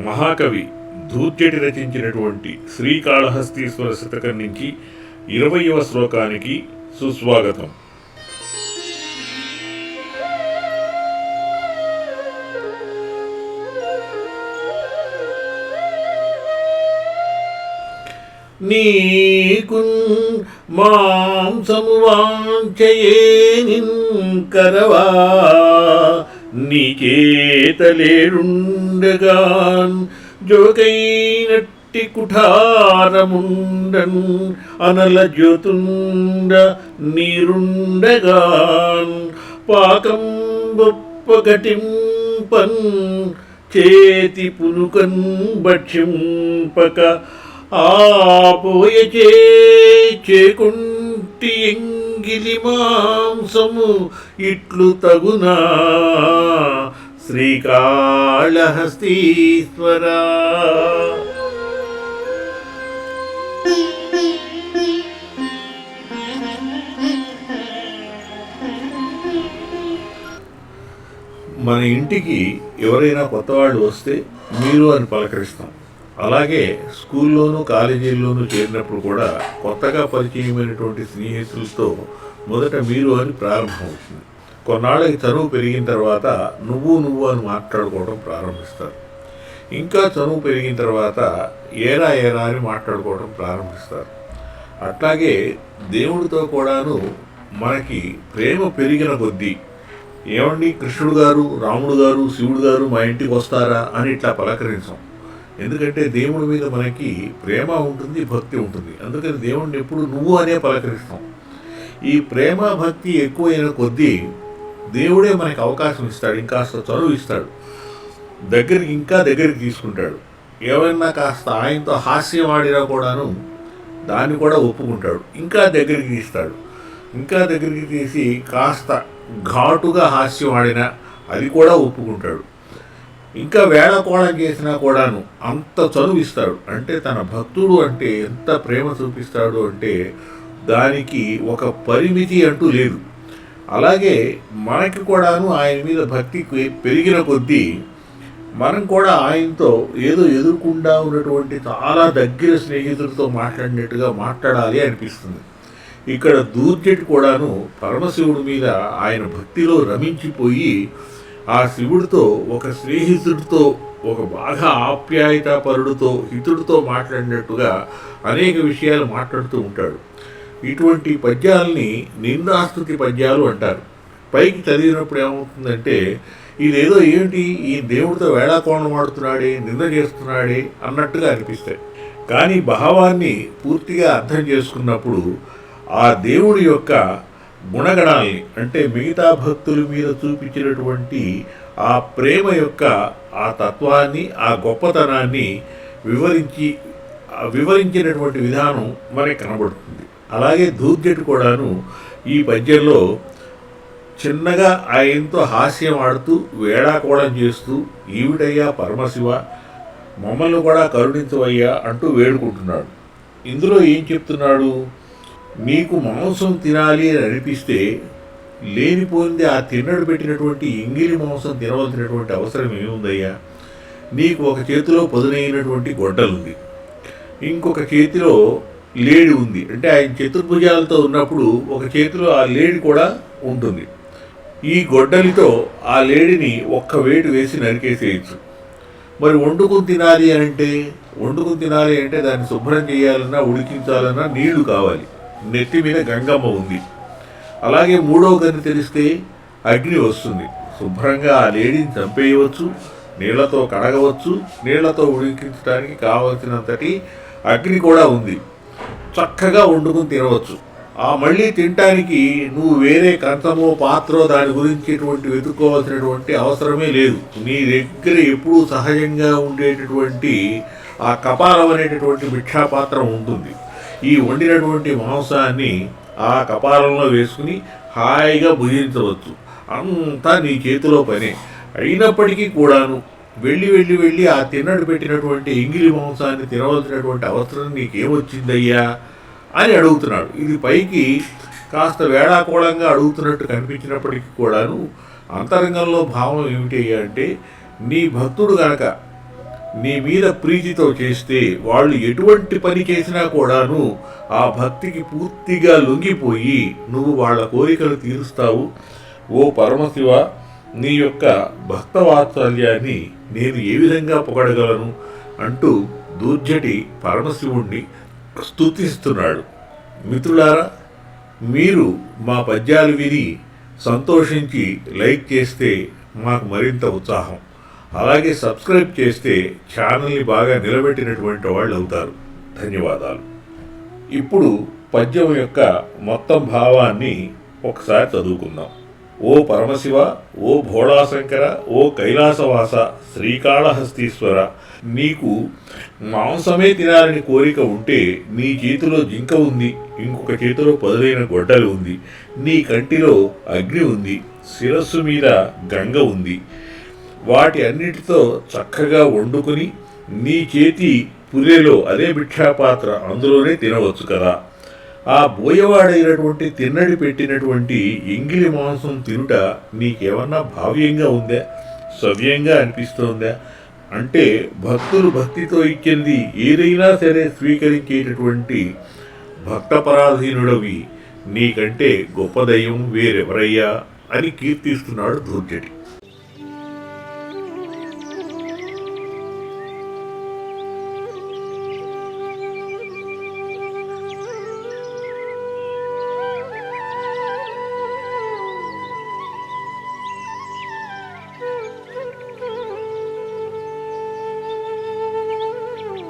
మహాకవి ధూర్జటి రచించినటువంటి శ్రీకాళహస్తీశ్వర శతకం నుంచి 20వ శ్లోకానికి సుస్వాగతం. నీకున్ మాంసము వాంఛయేనింకరవా నీకేతలేడుండగాన్ జోకైనట్టి కుఠారముండన్ అనల జ్యోతుండ నీరుండగాన్ పాకం బొప్పగటింపన్ చేతి పునుకన్ భక్ష్యంపక ఆపోయచే చేకుంటి ఎంగిలి మాంసము ఇట్లు తగునా శ్రీకాళహస్తీశ్వరా. మన ఇంటికి ఎవరైనా కొత్త వాళ్ళు వస్తే మీరు అని పలకరిస్తాం. అలాగే స్కూల్లోనూ కాలేజీల్లోనూ చేరినప్పుడు కూడా కొత్తగా పరిచయమైనటువంటి స్నేహితులతో మొదట మీరు అని ప్రారంభమవుతుంది. కొన్నాళ్ళకి చనువు పెరిగిన తర్వాత నువ్వు అని మాట్లాడుకోవడం ప్రారంభిస్తారు. ఇంకా చనువు పెరిగిన తర్వాత ఏరా అని మాట్లాడుకోవడం ప్రారంభిస్తారు. అట్లాగే దేవుడితో కూడాను మనకి ప్రేమ పెరిగిన కొద్దీ ఏమండి కృష్ణుడు గారు, రాముడు గారు, శివుడు గారు మా ఇంటికి వస్తారా అని ఇట్లా పలకరించాం. ఎందుకంటే దేవుడి మీద మనకి ప్రేమ ఉంటుంది, భక్తి ఉంటుంది. అందుకని దేవుడిని ఎప్పుడు నువ్వు అనే పలకరిస్తాం. ఈ ప్రేమ భక్తి ఎక్కువైన కొద్దీ దేవుడే మనకి అవకాశం ఇస్తాడు, ఇంకాస్త చదువు ఇస్తాడు, దగ్గరికి తీసుకుంటాడు. ఏమైనా కాస్త ఆయనతో హాస్యం ఆడినా కూడాను దాన్ని కూడా ఒప్పుకుంటాడు, ఇంకా దగ్గరికి తీస్తాడు. ఇంకా దగ్గరికి తీసి కాస్త ఘాటుగా హాస్యం ఆడినా అది కూడా ఒప్పుకుంటాడు. ఇంకా వేళకోళం చేసినా కూడాను అంత చదువు ఇస్తాడు. అంటే తన భక్తుడు అంటే ఎంత ప్రేమ చూపిస్తాడు అంటే దానికి ఒక పరిమితి అంటూ లేదు. అలాగే మనకి కూడాను ఆయన మీద భక్తి పెరిగిన కొద్దీ మనం కూడా ఆయనతో ఏదో ఎదుర్కొండా ఉన్నటువంటి చాలా దగ్గర స్నేహితులతో మాట్లాడినట్టుగా మాట్లాడాలి అనిపిస్తుంది. ఇక్కడ ధూర్జటి కూడాను పరమశివుడి మీద ఆయన భక్తిలో రమించిపోయి ఆ శివుడితో ఒక స్నేహితుడితో, ఒక బాగా ఆప్యాయతాపరుడితో, హితుడితో మాట్లాడినట్టుగా అనేక విషయాలు మాట్లాడుతూ ఉంటాడు. ఇటువంటి పద్యాలని నిందాస్తుతి పద్యాలు అంటారు. పైకి చదివినప్పుడు ఏమవుతుందంటే ఇదేదో ఏంటి ఈ దేవుడితో వేళాకోణం ఆడుతున్నాడే, నింద చేస్తున్నాడే అన్నట్టుగా అనిపిస్తాయి. కానీ భావాన్ని పూర్తిగా అర్థం చేసుకున్నప్పుడు ఆ దేవుడి యొక్క గుణగణాల్ని, అంటే మిగతా భక్తుల మీద చూపించినటువంటి ఆ ప్రేమ యొక్క ఆ తత్వాన్ని, ఆ గొప్పతనాన్ని వివరించినటువంటి విధానం మనకి కనబడుతుంది. అలాగే ధూర్జటి కూడాను ఈ పద్యంలో చిన్నగా ఆయనతో హాస్యం ఆడుతూ వేళాకోళం చేస్తూ ఈవిడయ్యా పరమశివ మమ్మల్ని కూడా కరుణించవయ్యా అంటూ వేడుకుంటున్నాడు. ఇందులో ఏం చెప్తున్నాడు? నీకు మాంసం తినాలి అని అనిపిస్తే లేనిపోయింది ఆ తిన్నడు పెట్టినటువంటి ఎంగిలి మాంసం తినవలసినటువంటి అవసరం ఏముందయ్యా? నీకు ఒక చేతిలో పదునైనటువంటి గొడ్డలుంది, ఇంకొక చేతిలో లేడి ఉంది. అంటే ఆయన చతుర్భుజాలతో ఉన్నప్పుడు ఒక చేతిలో ఆ లేడి కూడా ఉంటుంది. ఈ గొడ్డలితో ఆ లేడిని ఒక్క వేటు వేసి నరికేసేయచ్చు. మరి వండుకుని తినాలి అంటే దాన్ని శుభ్రం చేయాలన్నా ఉడికించాలన్నా నీళ్లు కావాలి. నెత్తి మీద గంగమ్మ ఉంది. అలాగే మూడవ గని తెలిస్తే అగ్ని వస్తుంది. శుభ్రంగా ఆ లేడీని చంపేయవచ్చు, నీళ్లతో కడగవచ్చు, నీళ్లతో ఉడికించడానికి కావలసినంతటి అగ్ని కూడా ఉంది. చక్కగా వండుకుని తినవచ్చు. ఆ మళ్ళీ తినటానికి నువ్వు వేరే కంచమో పాత్రో దాని గురించి వెతుక్కోవాల్సినటువంటి అవసరమే లేదు. నీ దగ్గర ఎప్పుడూ సహజంగా ఉండేటటువంటి ఆ కపాలం అనేటటువంటి భిక్షాపాత్రం ఉంటుంది. ఈ వండినటువంటి మాంసాన్ని ఆ కపాలంలో వేసుకుని హాయిగా భుజించవచ్చు. అంతా నీ చేతిలో పనే. అయినప్పటికీ కూడాను వెళ్ళి ఆ తిన్నడు పెట్టినటువంటి ఎంగిలి మాంసాన్ని తినవలసినటువంటి అవసరం నీకేమొచ్చిందయ్యా అని అడుగుతున్నాడు. ఇది పైకి కాస్త వేళాకోళంగా అడుగుతున్నట్టు కనిపించినప్పటికీ కూడాను అంతరంగంలో భావం ఏమిటి అంటే, నీ భక్తుడు గనక నీ మీద ప్రీతితో చేస్తే వాళ్ళు ఎటువంటి పని చేసినా కూడాను ఆ భక్తికి పూర్తిగా లొంగిపోయి నువ్వు వాళ్ళ కోరికలు తీరుస్తావు. ఓ పరమశివ, నీ యొక్క భక్త వాత్సల్యాన్ని నేను ఏ విధంగా పొగడగలను అంటూ దూర్జటి పరమశివుణ్ణి స్తుతిస్తున్నాడు. మిత్రులారా, మీరు మా పద్యాలు విని సంతోషించి లైక్ చేస్తే మాకు మరింత ఉత్సాహం. అలాగే సబ్స్క్రైబ్ చేస్తే ఛానల్ని బాగా నిలబెట్టినటువంటి వాళ్ళు అవుతారు. ధన్యవాదాలు. ఇప్పుడు పద్యం యొక్క మొత్తం భావాన్ని ఒకసారి చదువుకుందాం. ఓ పరమశివ, ఓ భోళాశంకర, ఓ కైలాసవాస, శ్రీకాళహస్తీశ్వర, నీకు మాంసమే తినాలని కోరిక ఉంటే నీ చేతిలో జింక ఉంది, ఇంకొక చేతిలో పదులైన గొడ్డలి ఉంది, నీ కంటిలో అగ్ని ఉంది, శిరస్సు మీద గంగ ఉంది. వాటి అన్నిటితో చక్కగా వండుకుని నీ చేతి పురేలో అదే భిక్షాపాత్ర అందులోనే తినవచ్చు కదా. ఆ బోయవాడైనటువంటి తిన్నడి పెట్టినటువంటి ఎంగిలి మాంసం తినుట నీకేమన్నా భావ్యంగా ఉందా, సవ్యంగా అనిపిస్తోందా? అంటే భక్తులు భక్తితో ఇచ్చింది ఏదైనా సరే స్వీకరించేటటువంటి భక్తపరాధీనుడవి, నీకంటే గొప్ప దయ్యం వేరెవరయ్యా అని కీర్తిస్తున్నాడు దూర్జటి.